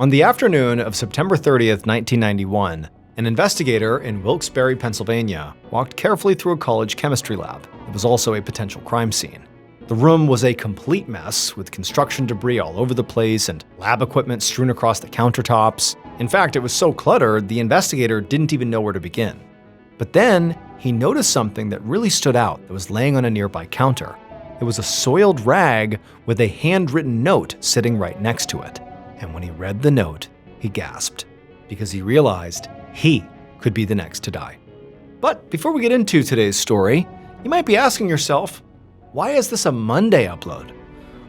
On the afternoon of September 30th, 1991, an investigator in Wilkes-Barre, Pennsylvania, walked carefully through a college chemistry lab. It was also a potential crime scene. The room was a complete mess, with construction debris all over the place and lab equipment strewn across the countertops. In fact, it was so cluttered, the investigator didn't even know where to begin. But then, he noticed something that really stood out that was laying on a nearby counter. It was a soiled rag with a handwritten note sitting right next to it. And when he read the note, he gasped, because he realized he could be the next to die. But before we get into today's story, you might be asking yourself, why is this a Monday upload?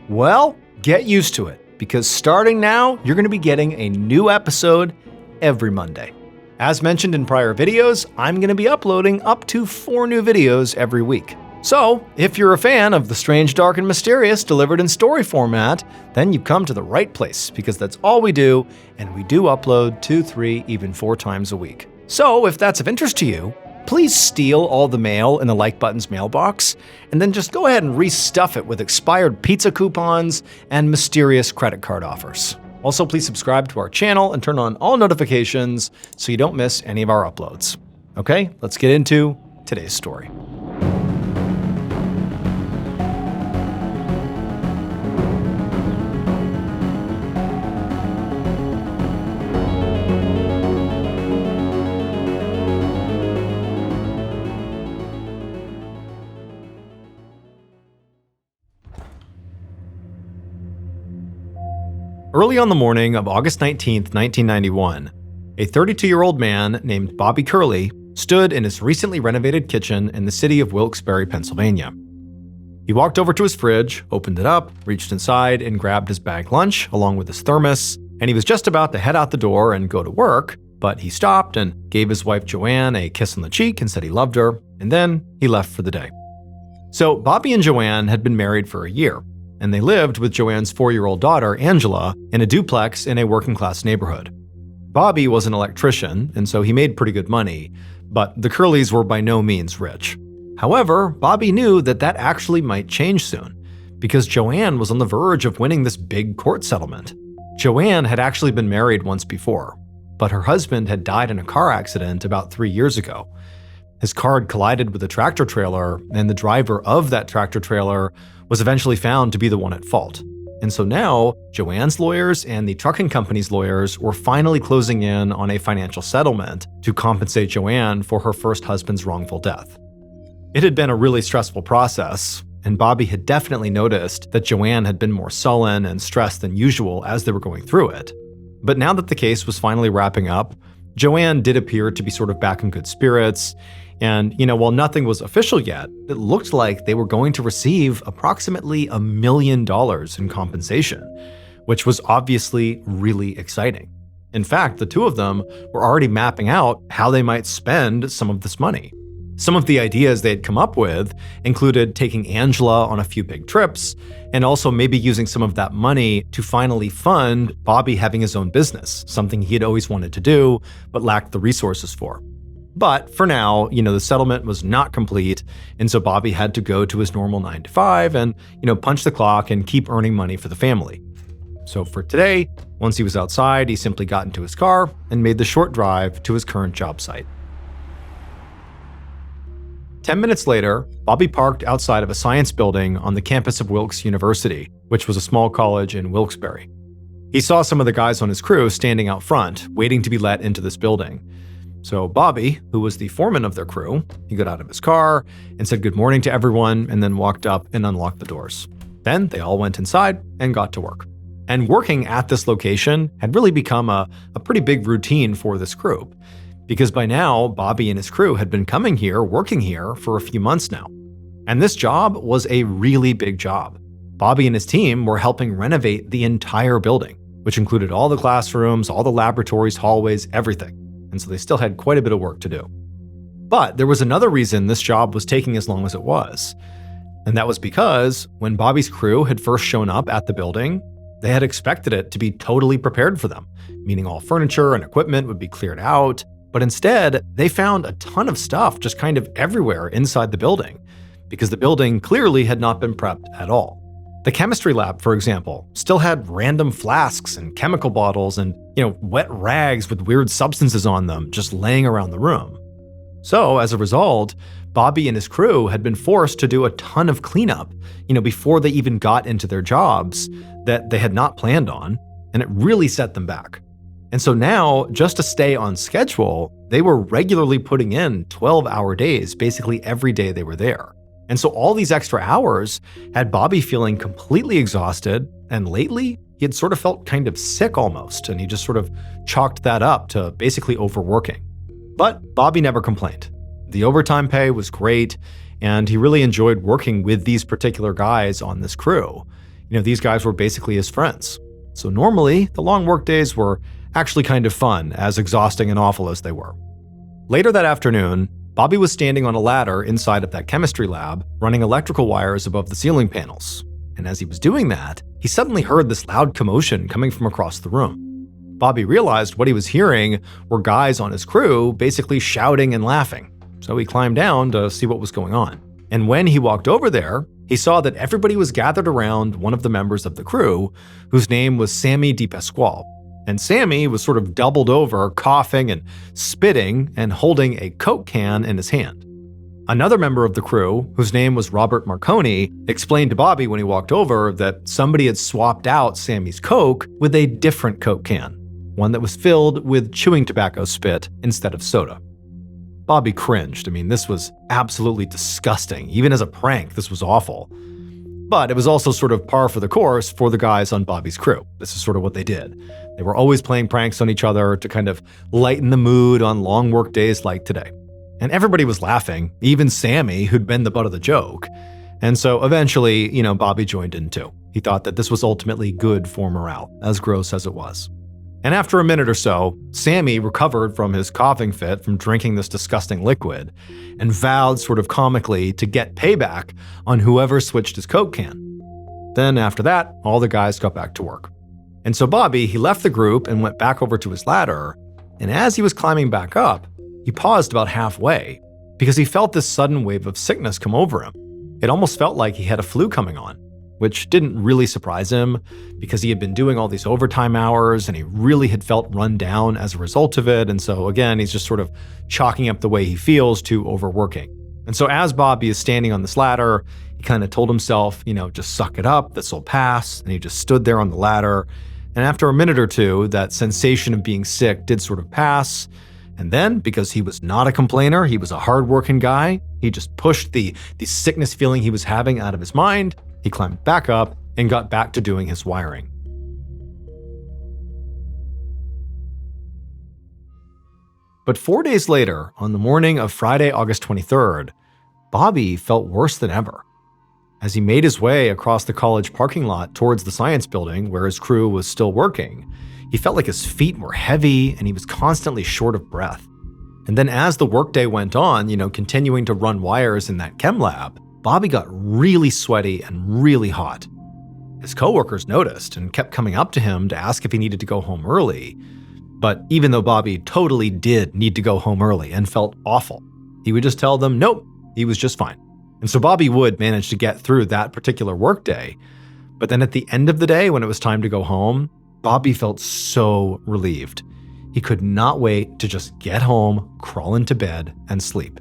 Well, get used to it, because starting now, you're going to be getting a new episode every Monday. As mentioned in prior videos, I'm going to be uploading up to 4 new videos every week. So, if you're a fan of the strange, dark, and mysterious delivered in story format, then you've come to the right place, because that's all we do, and we do upload 2, 3, even 4 times a week. So, if that's of interest to you, please steal all the mail in the Like Button's mailbox, and then just go ahead and restuff it with expired pizza coupons and mysterious credit card offers. Also, please subscribe to our channel and turn on all notifications so you don't miss any of our uploads. Okay, let's get into today's story. Early on the morning of August 19th, 1991, a 32-year-old man named Bobby Curley stood in his recently renovated kitchen in the city of Wilkes-Barre, Pennsylvania. He walked over to his fridge, opened it up, reached inside, and grabbed his bag lunch along with his thermos, and he was just about to head out the door and go to work, but he stopped and gave his wife Joanne a kiss on the cheek and said he loved her, and then he left for the day. So Bobby and Joanne had been married for a year, and they lived with Joanne's 4-year-old daughter, Angela, in a duplex in a working-class neighborhood. Bobby was an electrician, and so he made pretty good money, but the Curleys were by no means rich. However, Bobby knew that that actually might change soon, because Joanne was on the verge of winning this big court settlement. Joanne had actually been married once before, but her husband had died in a car accident about 3 years ago. His car had collided with a tractor trailer, and the driver of that tractor trailer was eventually found to be the one at fault. And so now, Joanne's lawyers and the trucking company's lawyers were finally closing in on a financial settlement to compensate Joanne for her first husband's wrongful death. It had been a really stressful process, and Bobby had definitely noticed that Joanne had been more sullen and stressed than usual as they were going through it. But now that the case was finally wrapping up, Joanne did appear to be sort of back in good spirits. And, while nothing was official yet, it looked like they were going to receive approximately $1 million in compensation, which was obviously really exciting. In fact, the two of them were already mapping out how they might spend some of this money. Some of the ideas they had come up with included taking Angela on a few big trips, and also maybe using some of that money to finally fund Bobby having his own business, something he had always wanted to do, but lacked the resources for. But for now, the settlement was not complete, and so Bobby had to go to his normal 9 to 5 and, punch the clock and keep earning money for the family. So for today, once he was outside, he simply got into his car and made the short drive to his current job site. 10 minutes later, Bobby parked outside of a science building on the campus of Wilkes University, which was a small college in Wilkes-Barre. He saw some of the guys on his crew standing out front, waiting to be let into this building. So Bobby, who was the foreman of their crew, he got out of his car and said good morning to everyone and then walked up and unlocked the doors. Then they all went inside and got to work. And working at this location had really become a pretty big routine for this group, because by now Bobby and his crew had been coming here, working here for a few months now. And this job was a really big job. Bobby and his team were helping renovate the entire building, which included all the classrooms, all the laboratories, hallways, everything. And so they still had quite a bit of work to do. But there was another reason this job was taking as long as it was. And that was because when Bobby's crew had first shown up at the building, they had expected it to be totally prepared for them, meaning all furniture and equipment would be cleared out. But instead, they found a ton of stuff just kind of everywhere inside the building, because the building clearly had not been prepped at all. The chemistry lab, for example, still had random flasks and chemical bottles and, wet rags with weird substances on them just laying around the room. So, as a result, Bobby and his crew had been forced to do a ton of cleanup, before they even got into their jobs that they had not planned on, and it really set them back. And so now, just to stay on schedule, they were regularly putting in 12-hour days basically every day they were there. And so all these extra hours had Bobby feeling completely exhausted, and lately, he had sort of felt kind of sick almost, and he just sort of chalked that up to basically overworking. But Bobby never complained. The overtime pay was great, and he really enjoyed working with these particular guys on this crew. These guys were basically his friends. So normally, the long work days were actually kind of fun, as exhausting and awful as they were. Later that afternoon, Bobby was standing on a ladder inside of that chemistry lab, running electrical wires above the ceiling panels. And as he was doing that, he suddenly heard this loud commotion coming from across the room. Bobby realized what he was hearing were guys on his crew basically shouting and laughing. So he climbed down to see what was going on. And when he walked over there, he saw that everybody was gathered around one of the members of the crew, whose name was Sammy DePasquale. And Sammy was sort of doubled over, coughing and spitting and holding a Coke can in his hand. Another member of the crew, whose name was Robert Marconi, explained to Bobby when he walked over that somebody had swapped out Sammy's Coke with a different Coke can, one that was filled with chewing tobacco spit instead of soda. Bobby cringed. This was absolutely disgusting. Even as a prank, this was awful. But it was also sort of par for the course for the guys on Bobby's crew. This is sort of what they did. They were always playing pranks on each other to kind of lighten the mood on long work days like today. And everybody was laughing, even Sammy, who'd been the butt of the joke. And so eventually, Bobby joined in too. He thought that this was ultimately good for morale, as gross as it was. And after a minute or so, Sammy recovered from his coughing fit from drinking this disgusting liquid and vowed sort of comically to get payback on whoever switched his Coke can. Then after that, all the guys got back to work. And so Bobby, he left the group and went back over to his ladder, and as he was climbing back up, he paused about halfway because he felt this sudden wave of sickness come over him. It almost felt like he had a flu coming on, which didn't really surprise him because he had been doing all these overtime hours and he really had felt run down as a result of it. And so again, he's just sort of chalking up the way he feels to overworking. And so as Bobby is standing on this ladder, he kind of told himself, just suck it up, this will pass. And he just stood there on the ladder. And after a minute or two, that sensation of being sick did sort of pass. And then, because he was not a complainer, he was a hardworking guy, he just pushed the sickness feeling he was having out of his mind. He climbed back up and got back to doing his wiring. But 4 days later, on the morning of Friday, August 23rd, Bobby felt worse than ever. As he made his way across the college parking lot towards the science building where his crew was still working, he felt like his feet were heavy and he was constantly short of breath. And then as the workday went on, continuing to run wires in that chem lab, Bobby got really sweaty and really hot. His coworkers noticed and kept coming up to him to ask if he needed to go home early. But even though Bobby totally did need to go home early and felt awful, he would just tell them nope, he was just fine. And so Bobby would manage to get through that particular workday. But then at the end of the day, when it was time to go home, Bobby felt so relieved. He could not wait to just get home, crawl into bed, and sleep.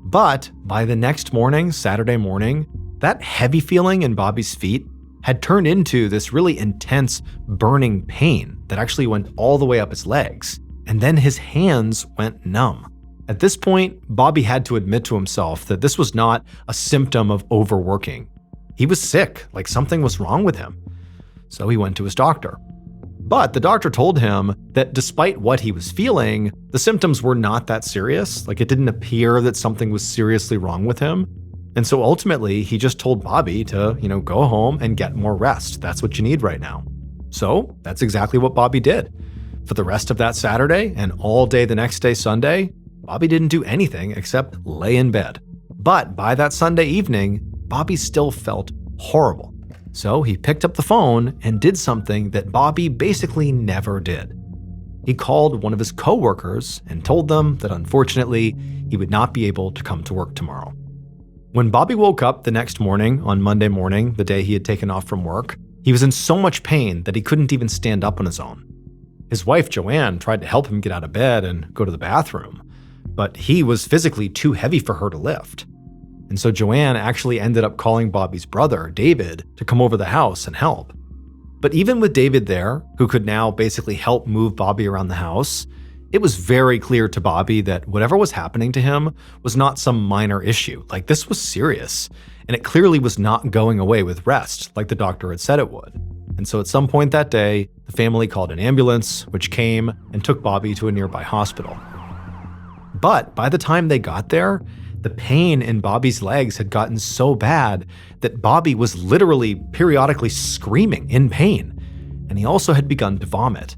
But by the next morning, Saturday morning, that heavy feeling in Bobby's feet had turned into this really intense burning pain that actually went all the way up his legs. And then his hands went numb. At this point, Bobby had to admit to himself that this was not a symptom of overworking. He was sick, like something was wrong with him. So he went to his doctor. But the doctor told him that despite what he was feeling, the symptoms were not that serious. Like it didn't appear that something was seriously wrong with him. And so ultimately, he just told Bobby to, go home and get more rest. That's what you need right now. So that's exactly what Bobby did. For the rest of that Saturday and all day the next day, Sunday, Bobby didn't do anything except lay in bed. But by that Sunday evening, Bobby still felt horrible. So he picked up the phone and did something that Bobby basically never did. He called one of his coworkers and told them that unfortunately, he would not be able to come to work tomorrow. When Bobby woke up the next morning, on Monday morning, the day he had taken off from work, he was in so much pain that he couldn't even stand up on his own. His wife, Joanne, tried to help him get out of bed and go to the bathroom, but he was physically too heavy for her to lift. And so Joanne actually ended up calling Bobby's brother, David, to come over the house and help. But even with David there, who could now basically help move Bobby around the house, it was very clear to Bobby that whatever was happening to him was not some minor issue. Like, this was serious, and it clearly was not going away with rest like the doctor had said it would. And so at some point that day, the family called an ambulance, which came and took Bobby to a nearby hospital. But by the time they got there, the pain in Bobby's legs had gotten so bad that Bobby was literally periodically screaming in pain, and he also had begun to vomit.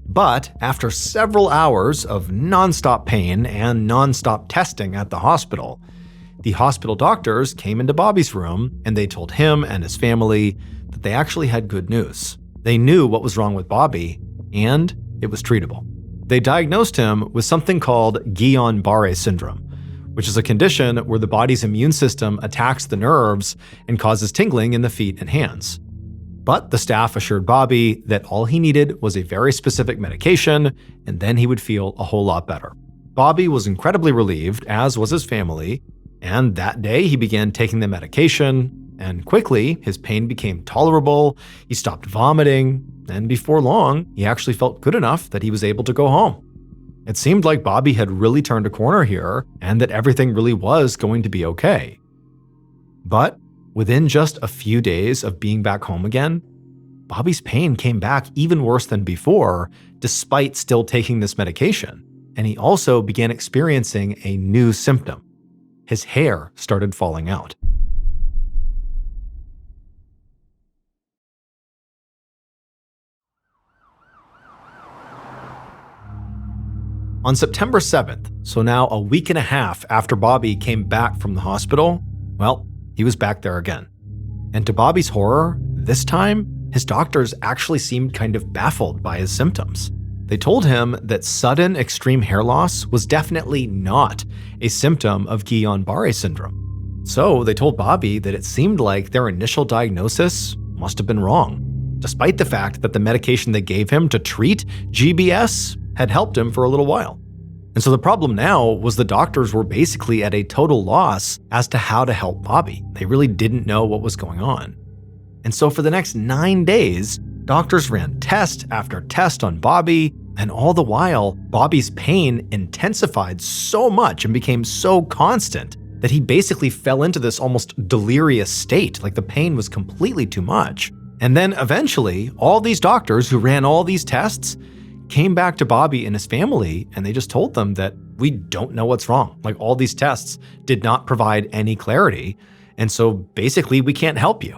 But after several hours of nonstop pain and nonstop testing at the hospital doctors came into Bobby's room and they told him and his family that they actually had good news. They knew what was wrong with Bobby, and it was treatable. They diagnosed him with something called Guillain-Barré syndrome, which is a condition where the body's immune system attacks the nerves and causes tingling in the feet and hands. But the staff assured Bobby that all he needed was a very specific medication, and then he would feel a whole lot better. Bobby was incredibly relieved, as was his family, and that day he began taking the medication, and quickly his pain became tolerable, he stopped vomiting, and before long, he actually felt good enough that he was able to go home. It seemed like Bobby had really turned a corner here, and that everything really was going to be okay. But within just a few days of being back home again, Bobby's pain came back even worse than before, despite still taking this medication. And he also began experiencing a new symptom. His hair started falling out. On September 7th, so now a week and a half after Bobby came back from the hospital, well, he was back there again. And to Bobby's horror, this time, his doctors actually seemed kind of baffled by his symptoms. They told him that sudden extreme hair loss was definitely not a symptom of Guillain-Barré syndrome. So they told Bobby that it seemed like their initial diagnosis must have been wrong, despite the fact that the medication they gave him to treat GBS had helped him for a little while. And so the problem now was the doctors were basically at a total loss as to how to help Bobby. They really didn't know what was going on. And so for the next 9 days, doctors ran test after test on Bobby, and all the while, Bobby's pain intensified so much and became so constant that he basically fell into this almost delirious state, like the pain was completely too much. And then eventually, all these doctors who ran all these tests came back to Bobby and his family, and they just told them that we don't know what's wrong. Like, all these tests did not provide any clarity, and so basically we can't help you.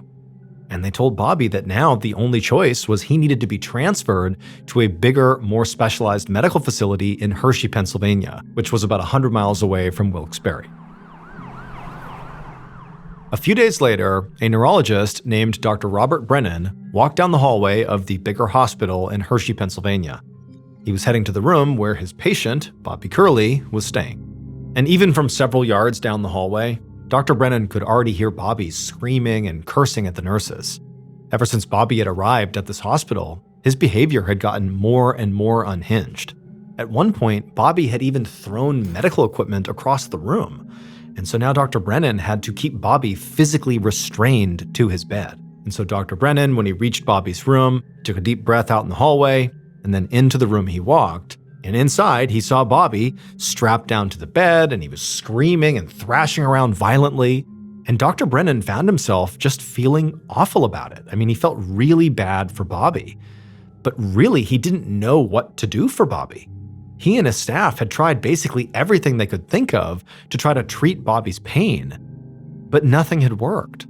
And they told Bobby that now the only choice was he needed to be transferred to a bigger, more specialized medical facility in Hershey, Pennsylvania, which was about 100 miles away from Wilkes-Barre. A few days later, a neurologist named Dr. Robert Brennan walked down the hallway of the bigger hospital in Hershey, Pennsylvania. He was heading to the room where his patient, Bobby Curley, was staying. And even from several yards down the hallway, Dr. Brennan could already hear Bobby screaming and cursing at the nurses. Ever since Bobby had arrived at this hospital, his behavior had gotten more and more unhinged. At one point, Bobby had even thrown medical equipment across the room. And so now Dr. Brennan had to keep Bobby physically restrained to his bed. And so Dr. Brennan, when he reached Bobby's room, took a deep breath out in the hallway, and then into the room he walked, and inside he saw Bobby strapped down to the bed, and he was screaming and thrashing around violently. And Dr. Brennan found himself just feeling awful about it. I mean, he felt really bad for Bobby, but really he didn't know what to do for Bobby. He and his staff had tried basically everything they could think of to try to treat Bobby's pain, but nothing had worked.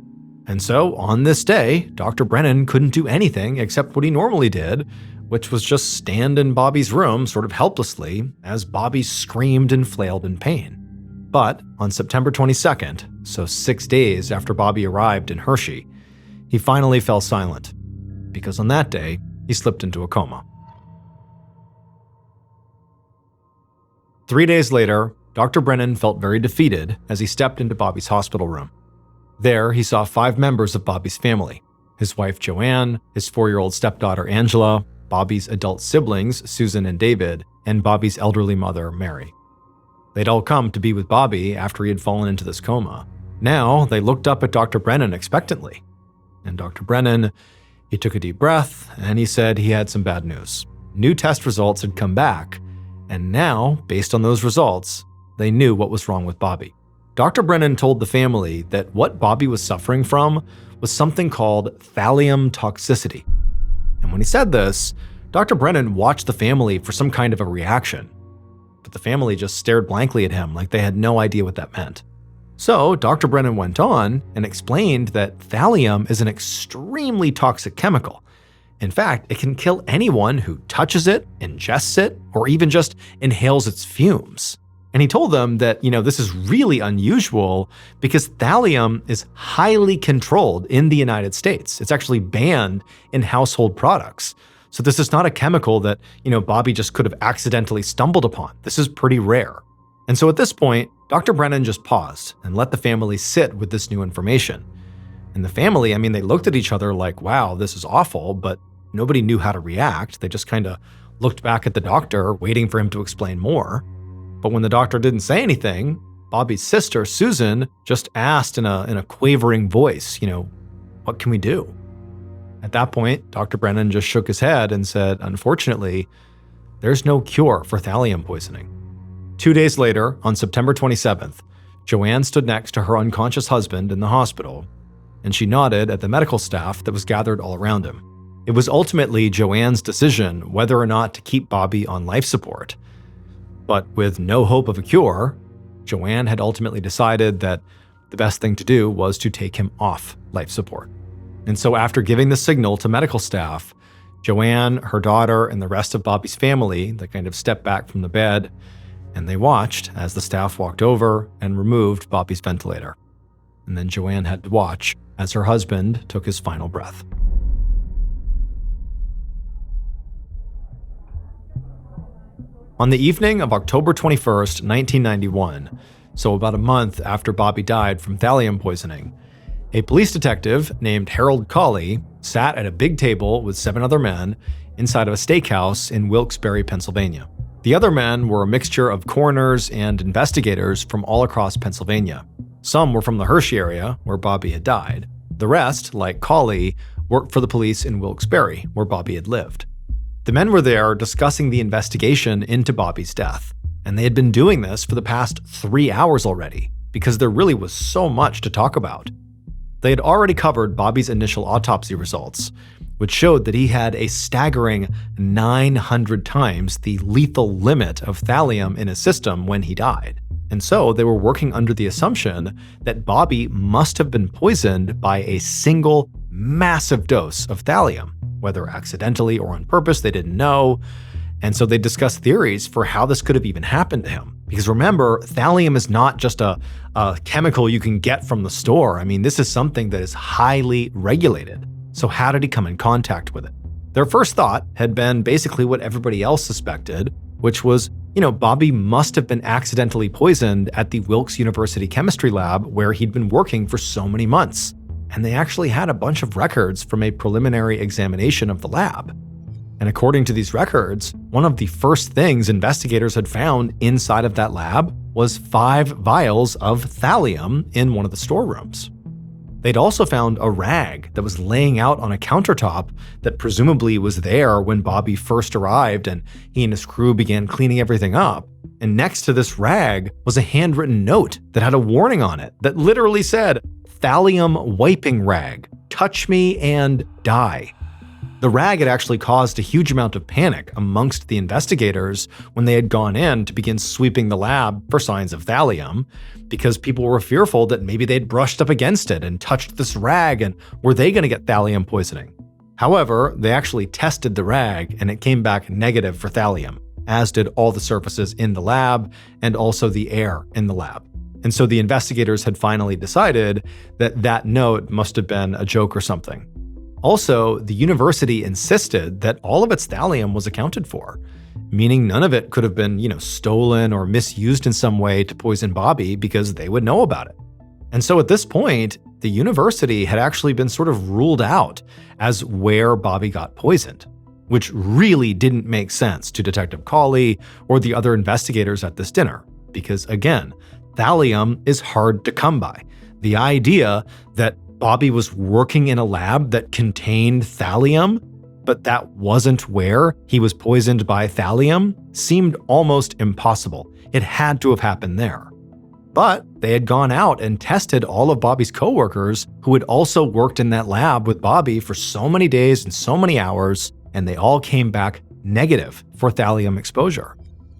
And so on this day, Dr. Brennan couldn't do anything except what he normally did, which was just stand in Bobby's room sort of helplessly as Bobby screamed and flailed in pain. But on September 22nd, so 6 days after Bobby arrived in Hershey, he finally fell silent, because on that day, he slipped into a coma. 3 days later, Dr. Brennan felt very defeated as he stepped into Bobby's hospital room. There, he saw 5 members of Bobby's family: his wife Joanne, his 4-year-old stepdaughter Angela, Bobby's adult siblings Susan and David, and Bobby's elderly mother Mary. They'd all come to be with Bobby after he had fallen into this coma. Now, they looked up at Dr. Brennan expectantly. And Dr. Brennan, he took a deep breath and he said he had some bad news. New test results had come back, and now, based on those results, they knew what was wrong with Bobby. Dr. Brennan told the family that what Bobby was suffering from was something called thallium toxicity. And when he said this, Dr. Brennan watched the family for some kind of a reaction. But the family just stared blankly at him like they had no idea what that meant. So Dr. Brennan went on and explained that thallium is an extremely toxic chemical. In fact, it can kill anyone who touches it, ingests it, or even just inhales its fumes. And he told them that, this is really unusual because thallium is highly controlled in the United States. It's actually banned in household products. So this is not a chemical that, Bobby just could have accidentally stumbled upon. This is pretty rare. And so at this point, Dr. Brennan just paused and let the family sit with this new information. And the family, they looked at each other like, wow, this is awful, but nobody knew how to react. They just kind of looked back at the doctor, waiting for him to explain more. But when the doctor didn't say anything, Bobby's sister, Susan, just asked in a quavering voice, what can we do? At that point, Dr. Brennan just shook his head and said, unfortunately, there's no cure for thallium poisoning. 2 days later, on September 27th, Joanne stood next to her unconscious husband in the hospital, and she nodded at the medical staff that was gathered all around him. It was ultimately Joanne's decision whether or not to keep Bobby on life support. But with no hope of a cure, Joanne had ultimately decided that the best thing to do was to take him off life support. And so after giving the signal to medical staff, Joanne, her daughter, and the rest of Bobby's family, they kind of stepped back from the bed, and they watched as the staff walked over and removed Bobby's ventilator. And then Joanne had to watch as her husband took his final breath. On the evening of October 21st, 1991, so about a month after Bobby died from thallium poisoning, a police detective named Harold Cawley sat at a big table with 7 other men inside of a steakhouse in Wilkes-Barre, Pennsylvania. The other men were a mixture of coroners and investigators from all across Pennsylvania. Some were from the Hershey area, where Bobby had died. The rest, like Cawley, worked for the police in Wilkes-Barre, where Bobby had lived. The men were there discussing the investigation into Bobby's death, and they had been doing this for the past 3 hours already, because there really was so much to talk about. They had already covered Bobby's initial autopsy results, which showed that he had a staggering 900 times the lethal limit of thallium in his system when he died. And so they were working under the assumption that Bobby must have been poisoned by a single massive dose of thallium. Whether accidentally or on purpose, they didn't know. And so they discussed theories for how this could have even happened to him. Because remember, thallium is not just a chemical you can get from the store. This is something that is highly regulated. So how did he come in contact with it? Their first thought had been basically what everybody else suspected, which was, Bobby must have been accidentally poisoned at the Wilkes University chemistry lab where he'd been working for so many months. And they actually had a bunch of records from a preliminary examination of the lab. And according to these records, one of the first things investigators had found inside of that lab was 5 vials of thallium in one of the storerooms. They'd also found a rag that was laying out on a countertop that presumably was there when Bobby first arrived and he and his crew began cleaning everything up. And next to this rag was a handwritten note that had a warning on it that literally said, "Thallium wiping rag, touch me and die." The rag had actually caused a huge amount of panic amongst the investigators when they had gone in to begin sweeping the lab for signs of thallium, because people were fearful that maybe they'd brushed up against it and touched this rag, and were they going to get thallium poisoning? However, they actually tested the rag and it came back negative for thallium, as did all the surfaces in the lab and also the air in the lab. And so the investigators had finally decided that that note must have been a joke or something. Also, the university insisted that all of its thallium was accounted for, meaning none of it could have been, stolen or misused in some way to poison Bobby because they would know about it. And so at this point, the university had actually been sort of ruled out as where Bobby got poisoned, which really didn't make sense to Detective Cawley or the other investigators at this dinner, because again, thallium is hard to come by. The idea that Bobby was working in a lab that contained thallium, but that wasn't where he was poisoned by thallium, seemed almost impossible. It had to have happened there. But they had gone out and tested all of Bobby's coworkers who had also worked in that lab with Bobby for so many days and so many hours, and they all came back negative for thallium exposure.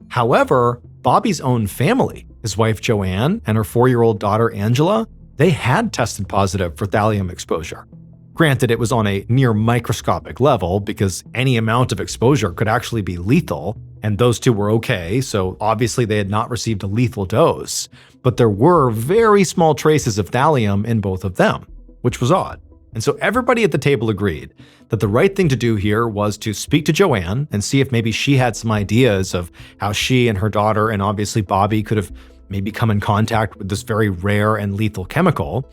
However, Bobby's own family, his wife Joanne and her 4-year-old daughter Angela, they had tested positive for thallium exposure. Granted, it was on a near microscopic level because any amount of exposure could actually be lethal, and those two were okay, so obviously they had not received a lethal dose, but there were very small traces of thallium in both of them, which was odd. And so everybody at the table agreed that the right thing to do here was to speak to Joanne and see if maybe she had some ideas of how she and her daughter and obviously Bobby could have maybe come in contact with this very rare and lethal chemical.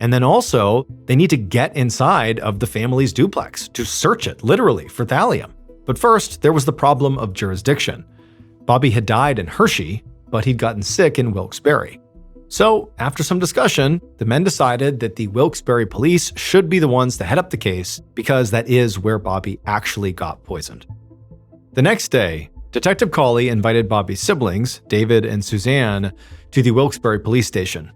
And then also, they need to get inside of the family's duplex to search it, literally, for thallium. But first, there was the problem of jurisdiction. Bobby had died in Hershey, but he'd gotten sick in Wilkes-Barre. So, after some discussion, the men decided that the Wilkes-Barre police should be the ones to head up the case because that is where Bobby actually got poisoned. The next day, Detective Cawley invited Bobby's siblings, David and Suzanne, to the Wilkes-Barre police station.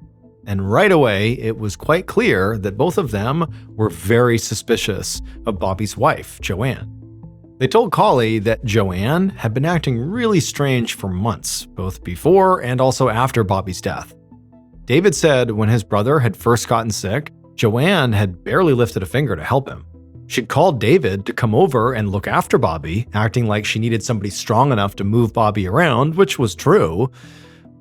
And right away, it was quite clear that both of them were very suspicious of Bobby's wife, Joanne. They told Cawley that Joanne had been acting really strange for months, both before and also after Bobby's death. David said when his brother had first gotten sick, Joanne had barely lifted a finger to help him. She'd called David to come over and look after Bobby, acting like she needed somebody strong enough to move Bobby around, which was true.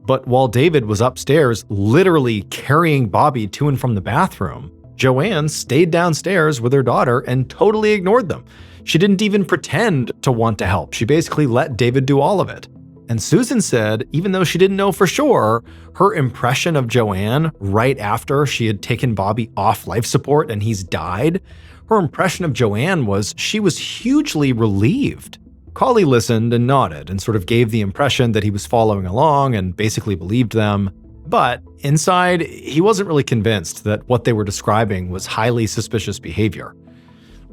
But while David was upstairs literally carrying Bobby to and from the bathroom, Joanne stayed downstairs with her daughter and totally ignored them. She didn't even pretend to want to help. She basically let David do all of it. And Susan said, even though she didn't know for sure, her impression of Joanne right after she had taken Bobby off life support and he's died, her impression of Joanne was she was hugely relieved. Cawley listened and nodded and sort of gave the impression that he was following along and basically believed them. But inside, he wasn't really convinced that what they were describing was highly suspicious behavior.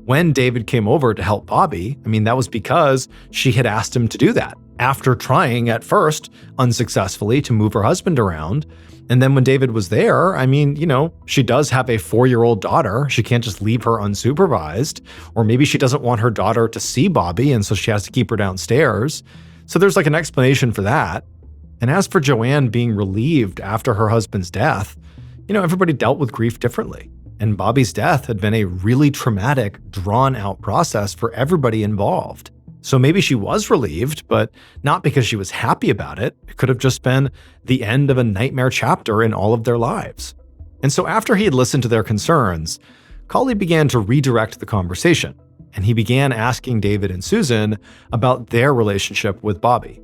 When David came over to help Bobby, that was because she had asked him to do that, after trying at first unsuccessfully to move her husband around. And then when David was there, she does have a 4-year-old daughter. She can't just leave her unsupervised. Or maybe she doesn't want her daughter to see Bobby, and so she has to keep her downstairs. So there's an explanation for that. And as for Joanne being relieved after her husband's death, everybody dealt with grief differently. And Bobby's death had been a really traumatic, drawn-out process for everybody involved. So maybe she was relieved, but not because she was happy about it. It could have just been the end of a nightmare chapter in all of their lives. And so after he had listened to their concerns, Cawley began to redirect the conversation, and he began asking David and Susan about their relationship with Bobby.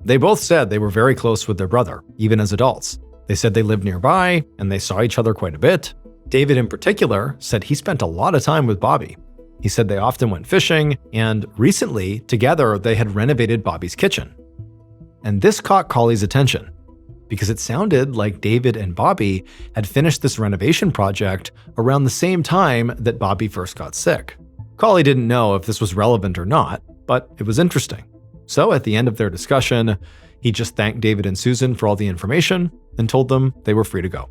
They both said they were very close with their brother, even as adults. They said they lived nearby, and they saw each other quite a bit. David in particular said he spent a lot of time with Bobby. He said they often went fishing, and recently, together, they had renovated Bobby's kitchen. And this caught Cawley's attention, because it sounded like David and Bobby had finished this renovation project around the same time that Bobby first got sick. Cawley didn't know if this was relevant or not, but it was interesting. So at the end of their discussion, he just thanked David and Susan for all the information and told them they were free to go.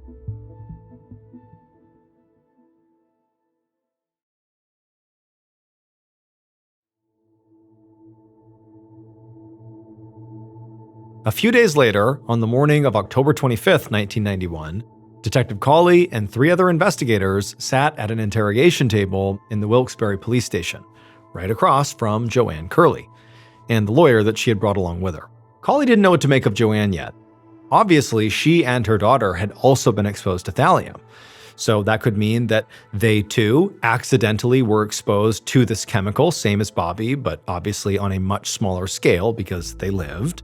A few days later, on the morning of October 25th, 1991, Detective Cawley and 3 other investigators sat at an interrogation table in the Wilkes-Barre police station, right across from Joanne Curley, and the lawyer that she had brought along with her. Cawley didn't know what to make of Joanne yet. Obviously, she and her daughter had also been exposed to thallium, So that could mean that they too accidentally were exposed to this chemical, same as Bobby, but obviously on a much smaller scale because they lived.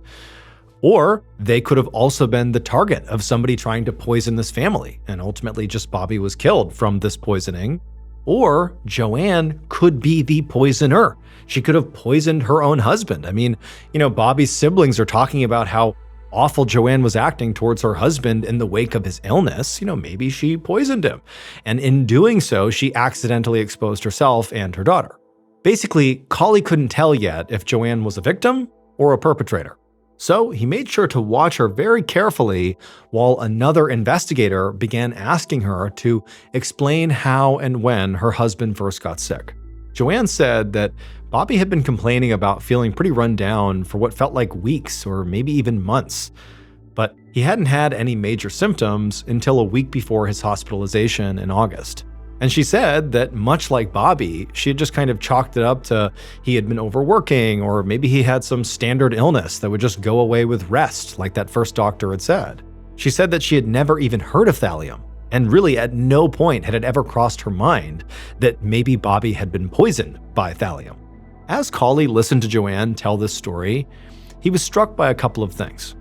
Or they could have also been the target of somebody trying to poison this family, and ultimately just Bobby was killed from this poisoning. Or Joanne could be the poisoner. She could have poisoned her own husband. I mean, Bobby's siblings are talking about how awful Joanne was acting towards her husband in the wake of his illness. Maybe she poisoned him. And in doing so, she accidentally exposed herself and her daughter. Basically, Cawley couldn't tell yet if Joanne was a victim or a perpetrator. So he made sure to watch her very carefully while another investigator began asking her to explain how and when her husband first got sick. Joanne said that Bobby had been complaining about feeling pretty run down for what felt like weeks or maybe even months, but he hadn't had any major symptoms until a week before his hospitalization in August. And she said that much like Bobby, she had just kind of chalked it up to he had been overworking, or maybe he had some standard illness that would just go away with rest, like that first doctor had said. She said that she had never even heard of thallium, and really at no point had it ever crossed her mind that maybe Bobby had been poisoned by thallium. As Cawley listened to Joanne tell this story, he was struck by a couple of things.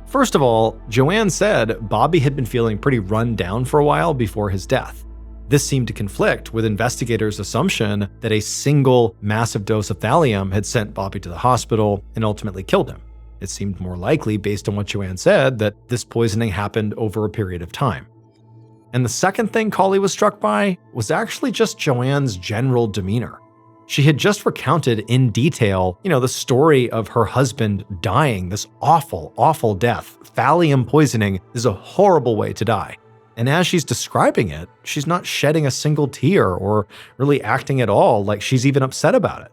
First of all, Joanne said Bobby had been feeling pretty run down for a while before his death. This seemed to conflict with investigators' assumption that a single massive dose of thallium had sent Bobby to the hospital and ultimately killed him. It seemed more likely, based on what Joanne said, that this poisoning happened over a period of time. And the second thing Cawley was struck by was actually just Joanne's general demeanor. She had just recounted in detail, the story of her husband dying, this awful, awful death. Thallium poisoning is a horrible way to die. And as she's describing it, she's not shedding a single tear or really acting at all like she's even upset about it.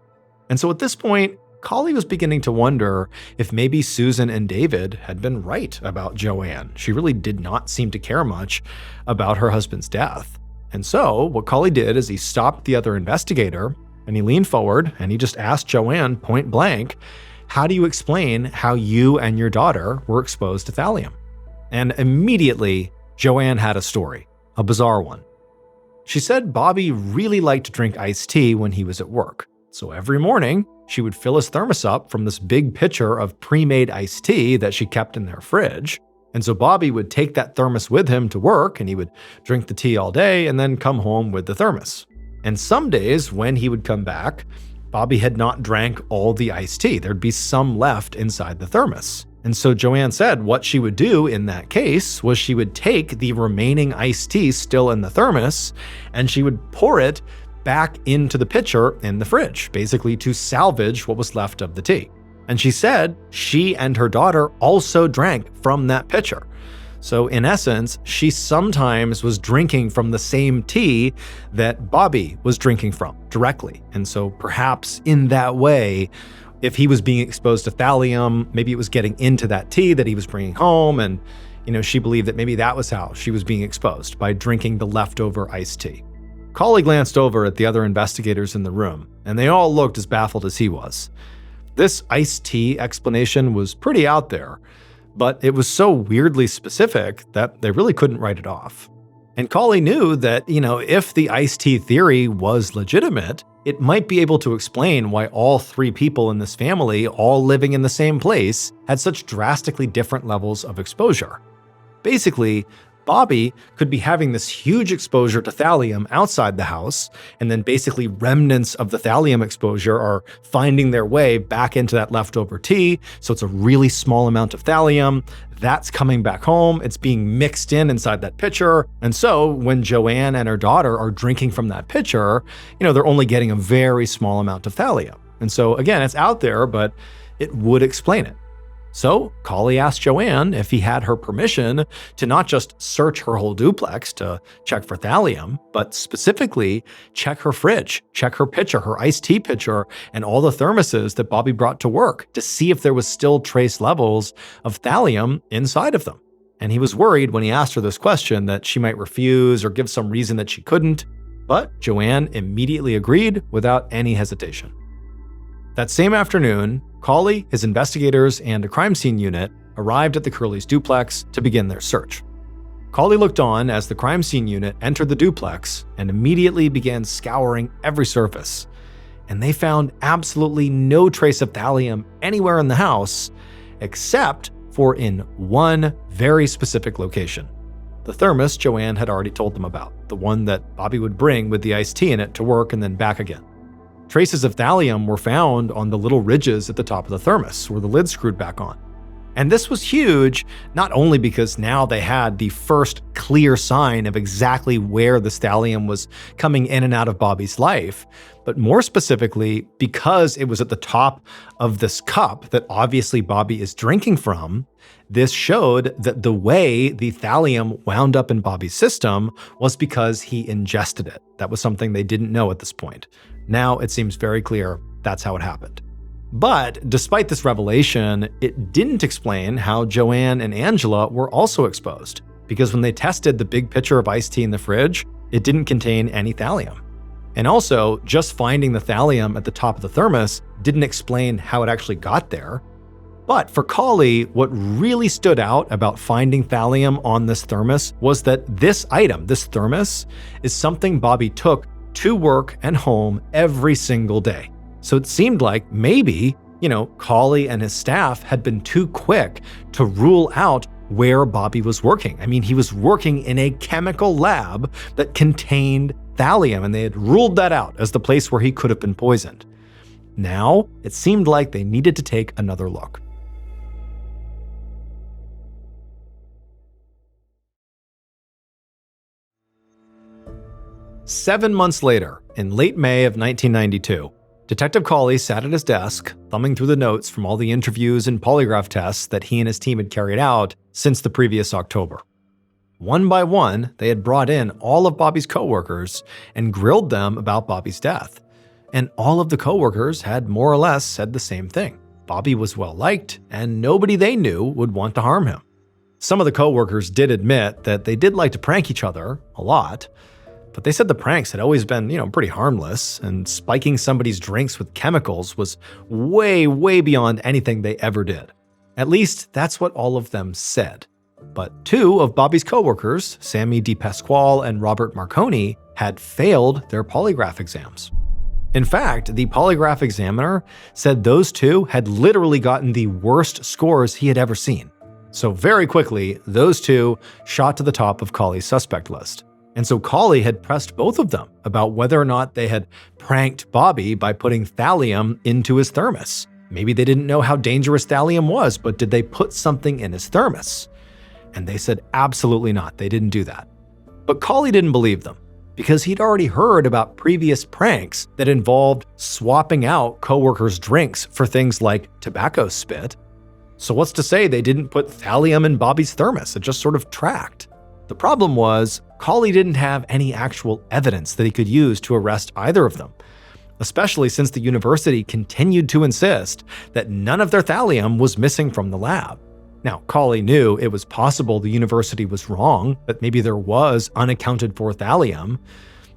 And so at this point, Cawley was beginning to wonder if maybe Susan and David had been right about Joanne. She really did not seem to care much about her husband's death. And so what Cawley did is he stopped the other investigator and he leaned forward and he just asked Joanne point blank, how do you explain how you and your daughter were exposed to thallium? And immediately, Joanne had a story, a bizarre one. She said Bobby really liked to drink iced tea when he was at work. So every morning, she would fill his thermos up from this big pitcher of pre-made iced tea that she kept in their fridge. And so Bobby would take that thermos with him to work and he would drink the tea all day and then come home with the thermos. And some days when he would come back, Bobby had not drank all the iced tea. There'd be some left inside the thermos. And so Joanne said what she would do in that case was she would take the remaining iced tea still in the thermos and she would pour it back into the pitcher in the fridge, basically to salvage what was left of the tea. And she said she and her daughter also drank from that pitcher. So in essence, she sometimes was drinking from the same tea that Bobby was drinking from directly. And so perhaps in that way, if he was being exposed to thallium, maybe it was getting into that tea that he was bringing home. And, she believed that maybe that was how she was being exposed, by drinking the leftover iced tea. Cawley glanced over at the other investigators in the room, and they all looked as baffled as he was. This iced tea explanation was pretty out there, but it was so weirdly specific that they really couldn't write it off. And Cawley knew that, if the iced tea theory was legitimate, it might be able to explain why all three people in this family, all living in the same place, had such drastically different levels of exposure. Basically, Bobby could be having this huge exposure to thallium outside the house, and then basically remnants of the thallium exposure are finding their way back into that leftover tea, so it's a really small amount of thallium. That's coming back home, it's being mixed inside that pitcher, and so when Joanne and her daughter are drinking from that pitcher, they're only getting a very small amount of thallium. And so again, it's out there, but it would explain it. So Cawley asked Joanne if he had her permission to not just search her whole duplex to check for thallium, but specifically check her fridge, check her pitcher, her iced tea pitcher, and all the thermoses that Bobby brought to work to see if there was still trace levels of thallium inside of them. And he was worried when he asked her this question that she might refuse or give some reason that she couldn't, but Joanne immediately agreed without any hesitation. That same afternoon, Cawley, his investigators, and a crime scene unit arrived at the Curleys' duplex to begin their search. Cauley looked on as the crime scene unit entered the duplex and immediately began scouring every surface. And they found absolutely no trace of thallium anywhere in the house, except for in one very specific location. The thermos Joanne had already told them about, the one that Bobby would bring with the iced tea in it to work and then back again. Traces of thallium were found on the little ridges at the top of the thermos where the lid screwed back on. And this was huge, not only because now they had the first clear sign of exactly where the thallium was coming in and out of Bobby's life, but more specifically because it was at the top of this cup that obviously Bobby is drinking from. This showed that the way the thallium wound up in Bobby's system was because he ingested it. That was something they didn't know at this point. Now it seems very clear that's how it happened. But despite this revelation, it didn't explain how Joanne and Angela were also exposed, because when they tested the big pitcher of iced tea in the fridge, it didn't contain any thallium. And also, just finding the thallium at the top of the thermos didn't explain how it actually got there. But for Cauley, what really stood out about finding thallium on this thermos was that this item, this thermos, is something Bobby took to work and home every single day. So it seemed like maybe, Cauley and his staff had been too quick to rule out where Bobby was working. I mean, he was working in a chemical lab that contained thallium, and they had ruled that out as the place where he could have been poisoned. Now, it seemed like they needed to take another look. Seven months later, in late May of 1992, Detective Cauley sat at his desk, thumbing through the notes from all the interviews and polygraph tests that he and his team had carried out since the previous October. One by one, they had brought in all of Bobby's coworkers and grilled them about Bobby's death. And all of the coworkers had more or less said the same thing. Bobby was well-liked, and nobody they knew would want to harm him. Some of the coworkers did admit that they did like to prank each other a lot, but they said the pranks had always been, pretty harmless, and spiking somebody's drinks with chemicals was way, way beyond anything they ever did. At least, that's what all of them said. But two of Bobby's coworkers, Sammy DePasquale and Robert Marconi, had failed their polygraph exams. In fact, the polygraph examiner said those two had literally gotten the worst scores he had ever seen. So very quickly, those two shot to the top of Cauley's suspect list. And so Cauley had pressed both of them about whether or not they had pranked Bobby by putting thallium into his thermos. Maybe they didn't know how dangerous thallium was, but did they put something in his thermos? And they said absolutely not, they didn't do that. But Cauley didn't believe them, because he'd already heard about previous pranks that involved swapping out coworkers' drinks for things like tobacco spit. So what's to say they didn't put thallium in Bobby's thermos? It just sort of tracked. The problem was, Cauley didn't have any actual evidence that he could use to arrest either of them, especially since the university continued to insist that none of their thallium was missing from the lab. Now, Cauley knew it was possible the university was wrong, that maybe there was unaccounted for thallium,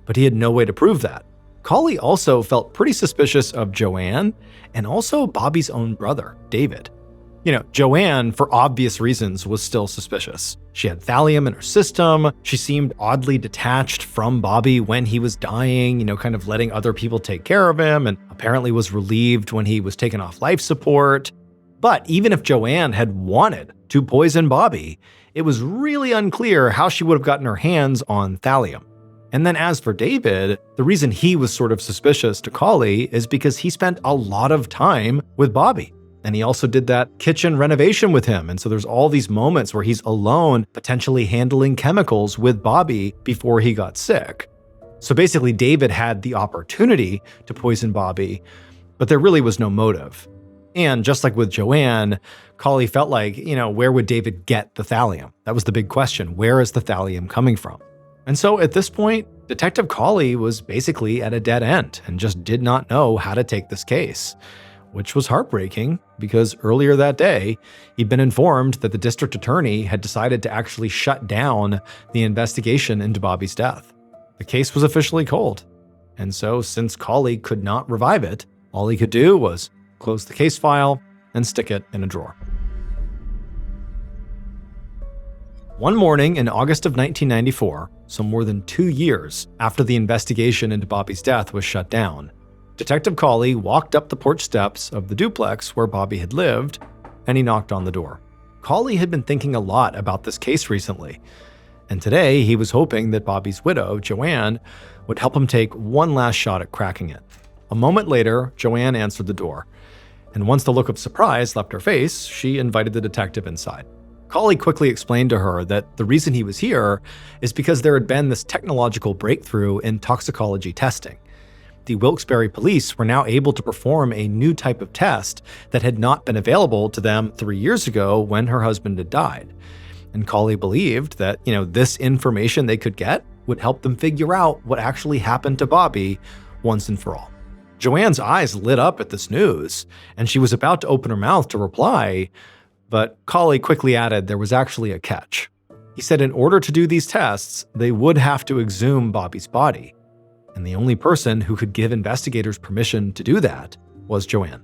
but he had no way to prove that. Cauley also felt pretty suspicious of Joanne and also Bobby's own brother, David. Joanne, for obvious reasons, was still suspicious. She had thallium in her system. She seemed oddly detached from Bobby when he was dying, kind of letting other people take care of him, and apparently was relieved when he was taken off life support. But even if Joanne had wanted to poison Bobby, it was really unclear how she would have gotten her hands on thallium. And then as for David, the reason he was sort of suspicious to Cauley is because he spent a lot of time with Bobby. And he also did that kitchen renovation with him. And so there's all these moments where he's alone, potentially handling chemicals with Bobby before he got sick. So basically, David had the opportunity to poison Bobby, but there really was no motive. And just like with Joanne, Cauley felt like, where would David get the thallium? That was the big question. Where is the thallium coming from? And so at this point, Detective Cauley was basically at a dead end and just did not know how to take this case, which was heartbreaking because earlier that day, he'd been informed that the district attorney had decided to actually shut down the investigation into Bobby's death. The case was officially cold. And so since Cauley could not revive it, all he could do was close the case file and stick it in a drawer. One morning in August of 1994, so more than 2 years after the investigation into Bobby's death was shut down, Detective Cawley walked up the porch steps of the duplex where Bobby had lived, and he knocked on the door. Cawley had been thinking a lot about this case recently, and today he was hoping that Bobby's widow, Joanne, would help him take one last shot at cracking it. A moment later, Joanne answered the door, and once the look of surprise left her face, she invited the detective inside. Cawley quickly explained to her that the reason he was here is because there had been this technological breakthrough in toxicology testing. The Wilkes-Barre police were now able to perform a new type of test that had not been available to them 3 years ago when her husband had died. And Cawley believed that, this information they could get would help them figure out what actually happened to Bobby once and for all. Joanne's eyes lit up at this news, and she was about to open her mouth to reply, but Cawley quickly added there was actually a catch. He said in order to do these tests, they would have to exhume Bobby's body. And the only person who could give investigators permission to do that was Joanne.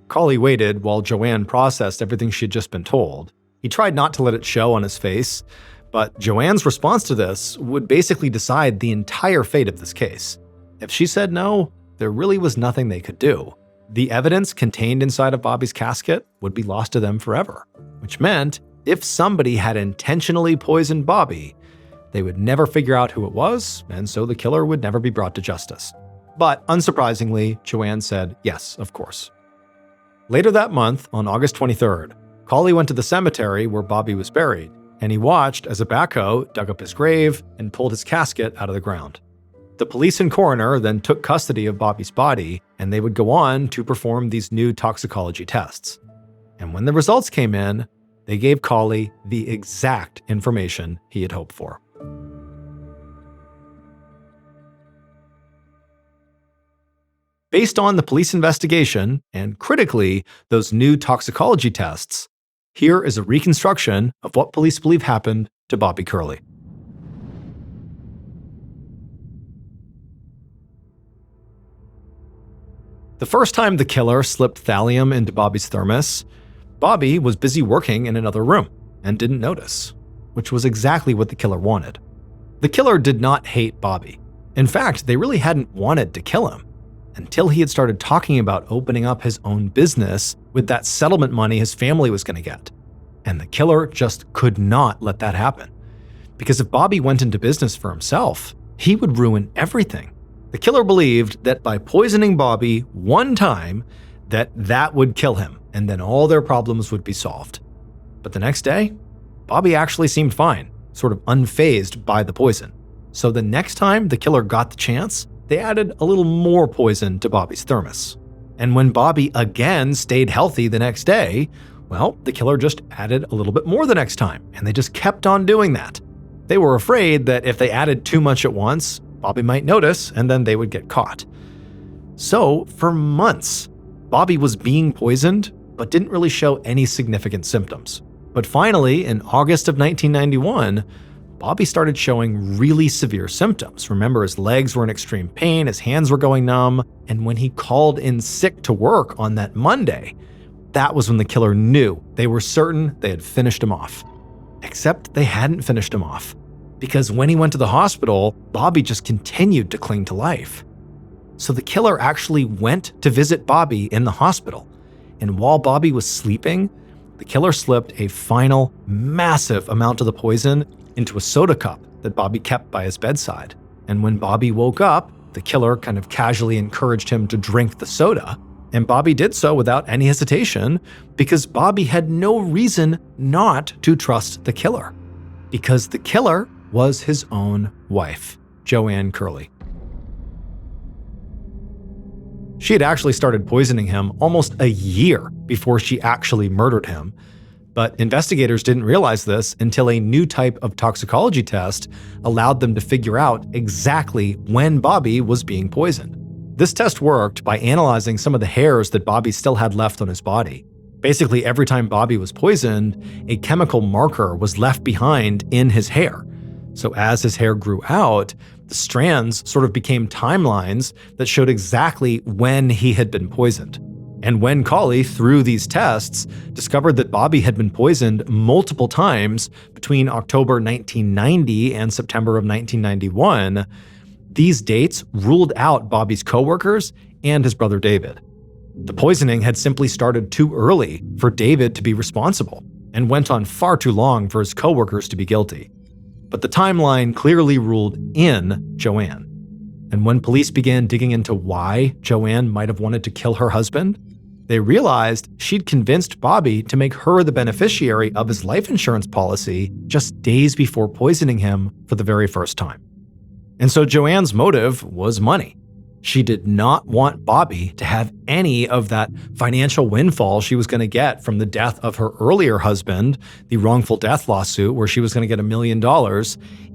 Cawley waited while Joanne processed everything she had just been told. He tried not to let it show on his face, but Joanne's response to this would basically decide the entire fate of this case. If she said no, there really was nothing they could do. The evidence contained inside of Bobby's casket would be lost to them forever, which meant if somebody had intentionally poisoned Bobby, they would never figure out who it was, and so the killer would never be brought to justice. But unsurprisingly, Joanne said yes, of course. Later that month, on August 23rd, Cawley went to the cemetery where Bobby was buried, and he watched as a backhoe dug up his grave and pulled his casket out of the ground. The police and coroner then took custody of Bobby's body, and they would go on to perform these new toxicology tests. And when the results came in, they gave Cawley the exact information he had hoped for. Based on the police investigation, and critically, those new toxicology tests, here is a reconstruction of what police believe happened to Bobby Curley. The first time the killer slipped thallium into Bobby's thermos, Bobby was busy working in another room and didn't notice, which was exactly what the killer wanted. The killer did not hate Bobby. In fact, they really hadn't wanted to kill him until he had started talking about opening up his own business with that settlement money his family was going to get. And the killer just could not let that happen. Because if Bobby went into business for himself, he would ruin everything. The killer believed that by poisoning Bobby one time, that would kill him, and then all their problems would be solved. But the next day, Bobby actually seemed fine, sort of unfazed by the poison. So the next time the killer got the chance, they added a little more poison to Bobby's thermos. And when Bobby again stayed healthy the next day, well, the killer just added a little bit more the next time, and they just kept on doing that. They were afraid that if they added too much at once, Bobby might notice, and then they would get caught. So, for months, Bobby was being poisoned, but didn't really show any significant symptoms. But finally, in August of 1991, Bobby started showing really severe symptoms. Remember, his legs were in extreme pain, his hands were going numb, and when he called in sick to work on that Monday, that was when the killer knew. They were certain they had finished him off. Except they hadn't finished him off, because when he went to the hospital, Bobby just continued to cling to life. So the killer actually went to visit Bobby in the hospital, and while Bobby was sleeping, the killer slipped a final massive amount of the poison into a soda cup that Bobby kept by his bedside. And when Bobby woke up, the killer kind of casually encouraged him to drink the soda, and Bobby did so without any hesitation because Bobby had no reason not to trust the killer. Because the killer was his own wife, Joanne Curley. She had actually started poisoning him almost a year before she actually murdered him, but investigators didn't realize this until a new type of toxicology test allowed them to figure out exactly when Bobby was being poisoned. This test worked by analyzing some of the hairs that Bobby still had left on his body. Basically, every time Bobby was poisoned, a chemical marker was left behind in his hair. So as his hair grew out, the strands sort of became timelines that showed exactly when he had been poisoned. And when Cawley, through these tests, discovered that Bobby had been poisoned multiple times between October 1990 and September of 1991, these dates ruled out Bobby's coworkers and his brother David. The poisoning had simply started too early for David to be responsible and went on far too long for his coworkers to be guilty. But the timeline clearly ruled in Joanne. And when police began digging into why Joanne might have wanted to kill her husband, they realized she'd convinced Bobby to make her the beneficiary of his life insurance policy just days before poisoning him for the very first time. And so Joanne's motive was money. She did not want Bobby to have any of that financial windfall she was going to get from the death of her earlier husband, the wrongful death lawsuit where she was going to get $1 million,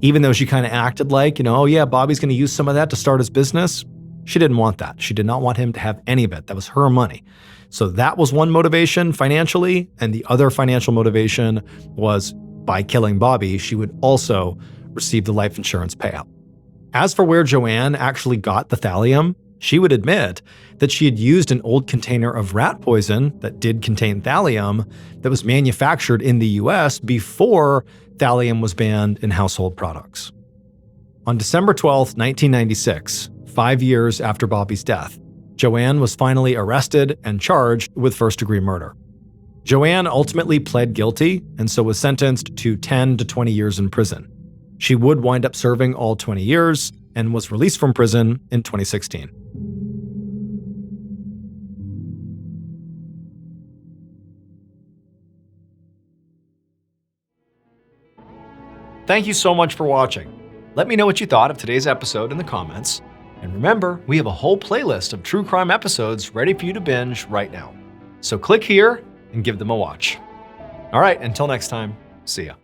even though she kind of acted like, oh yeah, Bobby's going to use some of that to start his business. She didn't want that. She did not want him to have any of it. That was her money. So that was one motivation financially, and the other financial motivation was by killing Bobby, she would also receive the life insurance payout. As for where Joanne actually got the thallium, she would admit that she had used an old container of rat poison that did contain thallium that was manufactured in the US before thallium was banned in household products. On December 12, 1996, 5 years after Bobby's death, Joanne was finally arrested and charged with first-degree murder. Joanne ultimately pled guilty and so was sentenced to 10 to 20 years in prison. She would wind up serving all 20 years and was released from prison in 2016. Thank you so much for watching. Let me know what you thought of today's episode in the comments. And remember, we have a whole playlist of true crime episodes ready for you to binge right now. So click here and give them a watch. All right, until next time, see ya.